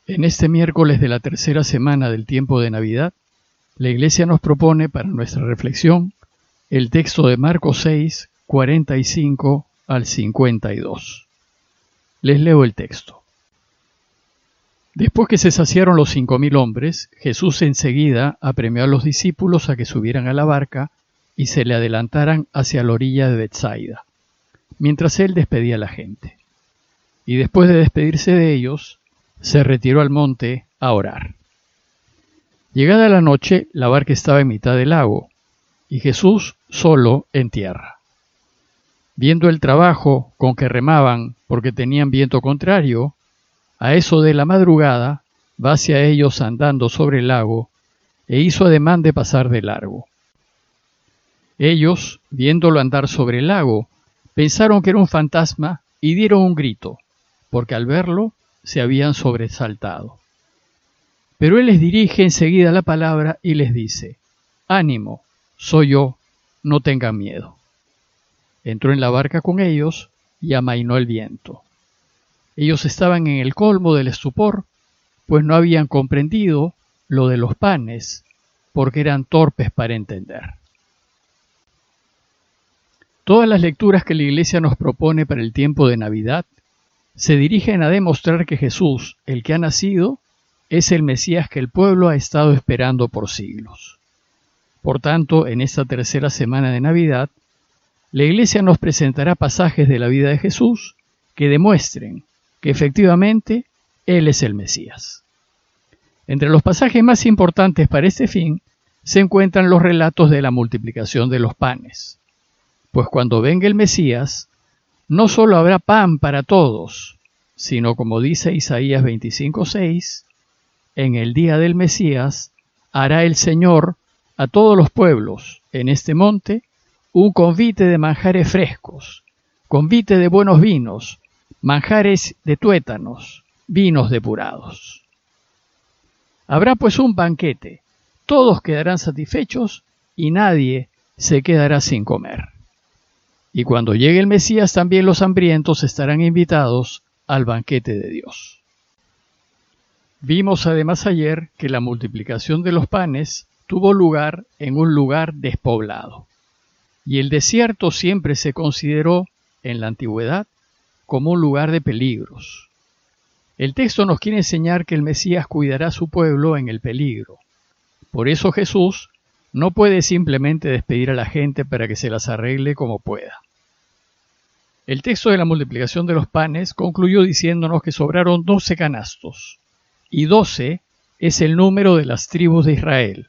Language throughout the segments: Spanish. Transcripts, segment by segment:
En este miércoles de la tercera semana del tiempo de Navidad, la Iglesia nos propone para nuestra reflexión el texto de Marcos 6, 45 al 52. Les leo el texto. Después que se saciaron los 5.000 hombres, Jesús enseguida apremió a los discípulos a que subieran a la barca y se le adelantaran hacia la orilla de Betsaida, mientras él despedía a la gente. Y después de despedirse de ellos, se retiró al monte a orar. Llegada la noche, la barca estaba en mitad del lago, y Jesús solo en tierra. Viendo el trabajo con que remaban porque tenían viento contrario, a eso de la madrugada va hacia ellos andando sobre el lago e hizo ademán de pasar de largo. Ellos, viéndolo andar sobre el lago, pensaron que era un fantasma y dieron un grito, porque al verlo se habían sobresaltado. Pero él les dirige enseguida la palabra y les dice: «Ánimo, soy yo, no tengan miedo». Entró en la barca con ellos y amainó el viento. Ellos estaban en el colmo del estupor, pues no habían comprendido lo de los panes, porque eran torpes para entender. Todas las lecturas que la Iglesia nos propone para el tiempo de Navidad se dirigen a demostrar que Jesús, el que ha nacido, es el Mesías que el pueblo ha estado esperando por siglos. Por tanto, en esta tercera semana de Navidad, la Iglesia nos presentará pasajes de la vida de Jesús que demuestren que efectivamente Él es el Mesías. Entre los pasajes más importantes para este fin se encuentran los relatos de la multiplicación de los panes. Pues cuando venga el Mesías, no solo habrá pan para todos, sino como dice Isaías 25:6, en el día del Mesías hará el Señor a todos los pueblos en este monte un convite de manjares frescos, convite de buenos vinos, manjares de tuétanos, vinos depurados. Habrá pues un banquete, todos quedarán satisfechos y nadie se quedará sin comer. Y cuando llegue el Mesías también los hambrientos estarán invitados al banquete de Dios. Vimos además ayer que la multiplicación de los panes tuvo lugar en un lugar despoblado. Y el desierto siempre se consideró, en la antigüedad, como un lugar de peligros. El texto nos quiere enseñar que el Mesías cuidará a su pueblo en el peligro. Por eso Jesús no puede simplemente despedir a la gente para que se las arregle como pueda. El texto de la multiplicación de los panes concluyó diciéndonos que sobraron 12 canastos, y 12 es el número de las tribus de Israel.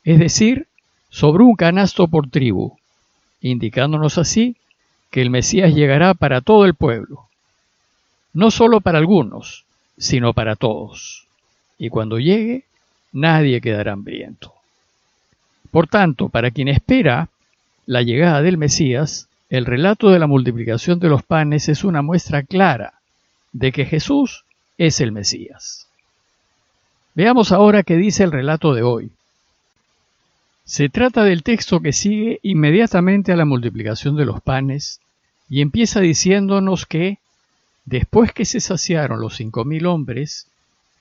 Es decir, sobró un canasto por tribu, indicándonos así que el Mesías llegará para todo el pueblo, no solo para algunos, sino para todos. Y cuando llegue, nadie quedará hambriento. Por tanto, para quien espera la llegada del Mesías, el relato de la multiplicación de los panes es una muestra clara de que Jesús es el Mesías. Veamos ahora qué dice el relato de hoy. Se trata del texto que sigue inmediatamente a la multiplicación de los panes y empieza diciéndonos que, después que se saciaron los 5.000 hombres,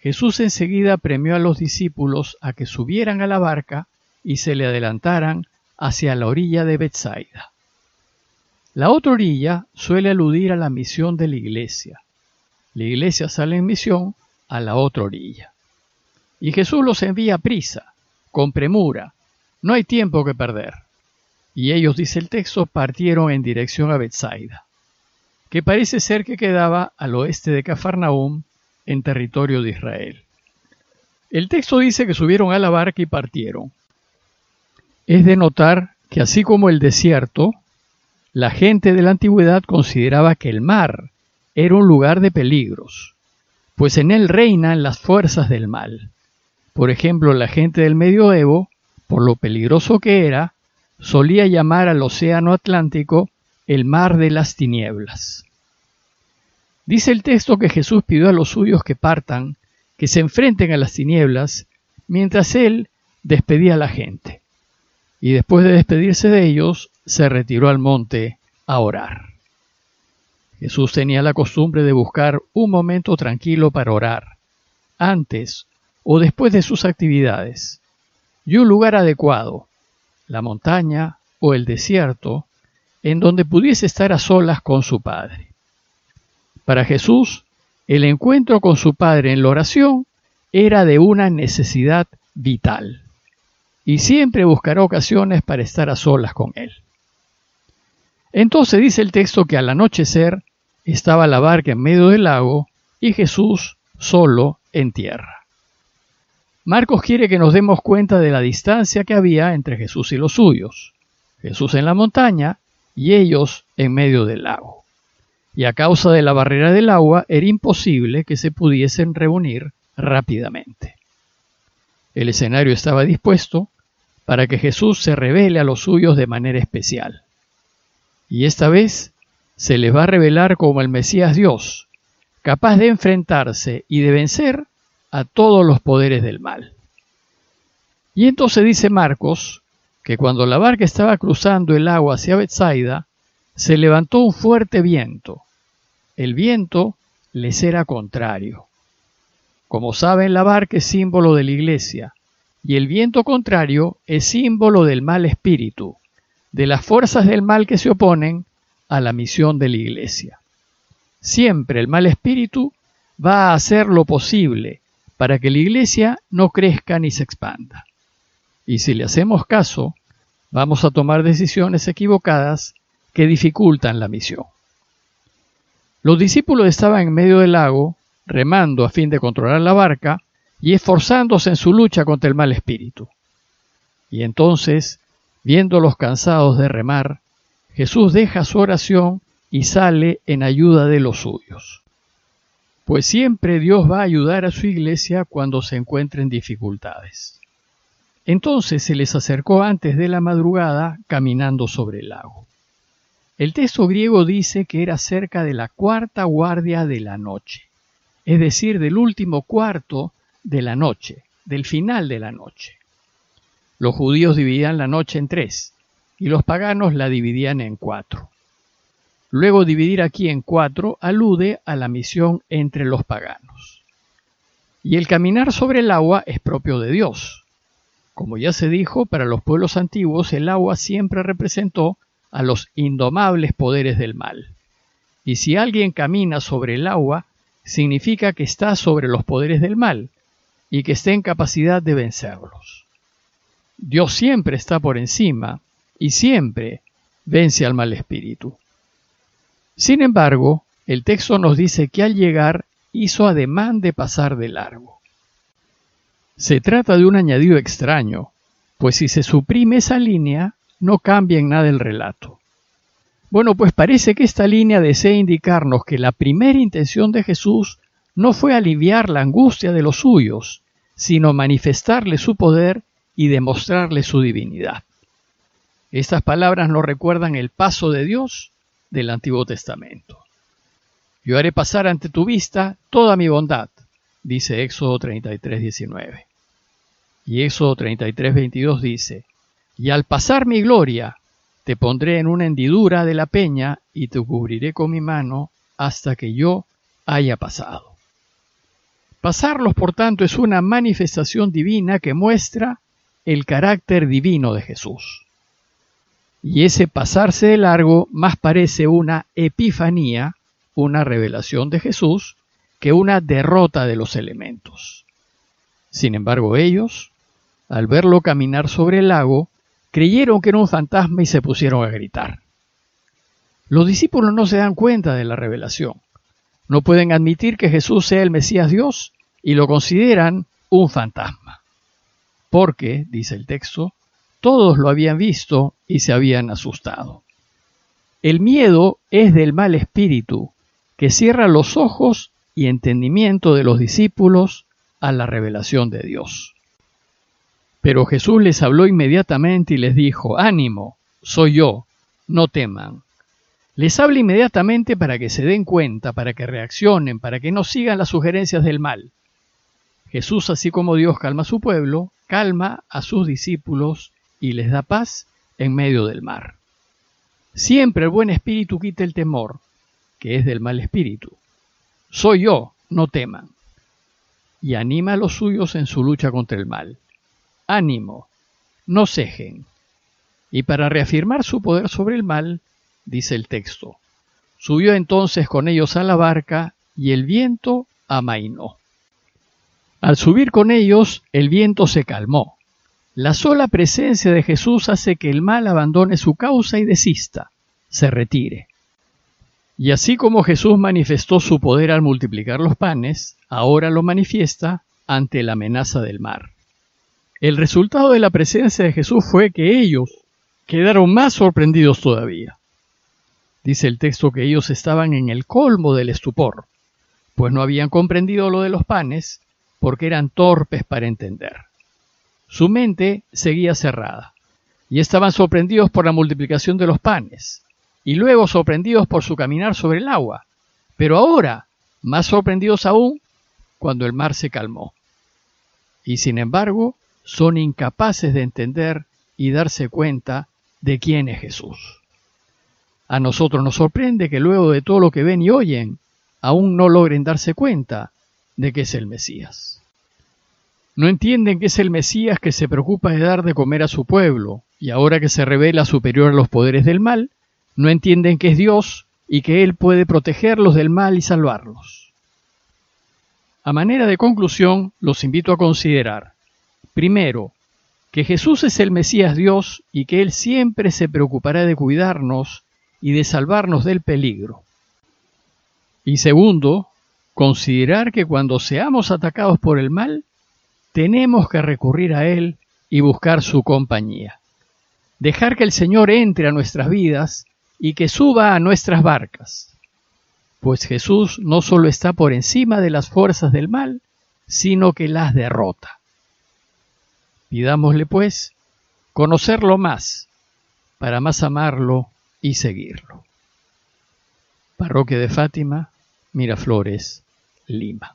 Jesús enseguida apremió a los discípulos a que subieran a la barca y se le adelantaran hacia la orilla de Betsaida. La otra orilla suele aludir a la misión de la Iglesia. La Iglesia sale en misión a la otra orilla. Y Jesús los envía a prisa, con premura. No hay tiempo que perder. Y ellos, dice el texto, partieron en dirección a Betsaida, que parece ser que quedaba al oeste de Cafarnaúm, en territorio de Israel. El texto dice que subieron a la barca y partieron. Es de notar que así como el desierto, la gente de la antigüedad consideraba que el mar era un lugar de peligros, pues en él reinan las fuerzas del mal. Por ejemplo, la gente del medioevo, por lo peligroso que era, solía llamar al océano Atlántico el mar de las tinieblas. Dice el texto que Jesús pidió a los suyos que partan, que se enfrenten a las tinieblas, mientras él despedía a la gente. Y después de despedirse de ellos, se retiró al monte a orar. Jesús tenía la costumbre de buscar un momento tranquilo para orar, antes o después de sus actividades, y un lugar adecuado, la montaña o el desierto, en donde pudiese estar a solas con su Padre. Para Jesús, el encuentro con su Padre en la oración era de una necesidad vital, y siempre buscará ocasiones para estar a solas con Él. Entonces dice el texto que al anochecer estaba la barca en medio del lago y Jesús solo en tierra. Marcos quiere que nos demos cuenta de la distancia que había entre Jesús y los suyos, Jesús en la montaña y ellos en medio del lago. Y a causa de la barrera del agua era imposible que se pudiesen reunir rápidamente. El escenario estaba dispuesto para que Jesús se revele a los suyos de manera especial. Y esta vez se les va a revelar como el Mesías Dios, capaz de enfrentarse y de vencer a todos los poderes del mal. Y entonces dice Marcos que cuando la barca estaba cruzando el agua hacia Betsaida, se levantó un fuerte viento. El viento les era contrario. Como saben, la barca es símbolo de la iglesia, y el viento contrario es símbolo del mal espíritu, de las fuerzas del mal que se oponen a la misión de la iglesia. Siempre el mal espíritu va a hacer lo posible para que la iglesia no crezca ni se expanda. Y si le hacemos caso, vamos a tomar decisiones equivocadas que dificultan la misión. Los discípulos estaban en medio del lago, remando a fin de controlar la barca y esforzándose en su lucha contra el mal espíritu. Y entonces, viéndolos cansados de remar, Jesús deja su oración y sale en ayuda de los suyos. Pues siempre Dios va a ayudar a su iglesia cuando se encuentre en dificultades. Entonces se les acercó antes de la madrugada caminando sobre el lago. El texto griego dice que era cerca de la cuarta guardia de la noche, es decir, del último cuarto de la noche, del final de la noche. Los judíos dividían la noche en 3 y los paganos la dividían en 4. Luego dividir aquí en 4 alude a la misión entre los paganos. Y el caminar sobre el agua es propio de Dios. Como ya se dijo, para los pueblos antiguos el agua siempre representó a los indomables poderes del mal. Y si alguien camina sobre el agua, significa que está sobre los poderes del mal y que está en capacidad de vencerlos. Dios siempre está por encima y siempre vence al mal espíritu. Sin embargo, el texto nos dice que al llegar hizo ademán de pasar de largo. Se trata de un añadido extraño, pues si se suprime esa línea, no cambia en nada el relato. Bueno, pues parece que esta línea desea indicarnos que la primera intención de Jesús no fue aliviar la angustia de los suyos, sino manifestarle su poder y demostrarle su divinidad. Estas palabras nos recuerdan el paso de Dios del Antiguo Testamento. Yo haré pasar ante tu vista toda mi bondad, dice Éxodo 33:19. Y Éxodo 33:22 dice, y al pasar mi gloria, te pondré en una hendidura de la peña y te cubriré con mi mano hasta que yo haya pasado. Pasarlos, por tanto, es una manifestación divina que muestra el carácter divino de Jesús. Y ese pasarse de largo más parece una epifanía, una revelación de Jesús, que una derrota de los elementos. Sin embargo, ellos, al verlo caminar sobre el lago, creyeron que era un fantasma y se pusieron a gritar. Los discípulos no se dan cuenta de la revelación. No pueden admitir que Jesús sea el Mesías Dios y lo consideran un fantasma. Porque, dice el texto, todos lo habían visto y se habían asustado. El miedo es del mal espíritu que cierra los ojos y entendimiento de los discípulos a la revelación de Dios. Pero Jesús les habló inmediatamente y les dijo, ánimo, soy yo, no teman. Les habla inmediatamente para que se den cuenta, para que reaccionen, para que no sigan las sugerencias del mal. Jesús, así como Dios calma a su pueblo, calma a sus discípulos y les da paz en medio del mar. Siempre el buen espíritu quita el temor, que es del mal espíritu. Soy yo, no teman. y anima a los suyos en su lucha contra el mal. Ánimo, no cejen. Y para reafirmar su poder sobre el mal, dice el texto, subió entonces con ellos a la barca y el viento amainó. Al subir con ellos, el viento se calmó. La sola presencia de Jesús hace que el mal abandone su causa y desista, se retire. Y así como Jesús manifestó su poder al multiplicar los panes, ahora lo manifiesta ante la amenaza del mar. El resultado de la presencia de Jesús fue que ellos quedaron más sorprendidos todavía. Dice el texto que ellos estaban en el colmo del estupor, pues no habían comprendido lo de los panes, porque eran torpes para entender. Su mente seguía cerrada, y estaban sorprendidos por la multiplicación de los panes, y luego sorprendidos por su caminar sobre el agua, pero ahora más sorprendidos aún cuando el mar se calmó. Y sin embargo, son incapaces de entender y darse cuenta de quién es Jesús. A nosotros nos sorprende que luego de todo lo que ven y oyen, aún no logren darse cuenta de que es el Mesías. No entienden que es el Mesías que se preocupa de dar de comer a su pueblo, y ahora que se revela superior a los poderes del mal, no entienden que es Dios y que Él puede protegerlos del mal y salvarlos. A manera de conclusión, los invito a considerar, primero, que Jesús es el Mesías Dios y que Él siempre se preocupará de cuidarnos y de salvarnos del peligro. Y segundo, considerar que cuando seamos atacados por el mal, tenemos que recurrir a Él y buscar su compañía. Dejar que el Señor entre a nuestras vidas y que suba a nuestras barcas. Pues Jesús no solo está por encima de las fuerzas del mal, sino que las derrota. Pidámosle, pues, conocerlo más, para más amarlo y seguirlo. Parroquia de Fátima, Miraflores, Lima.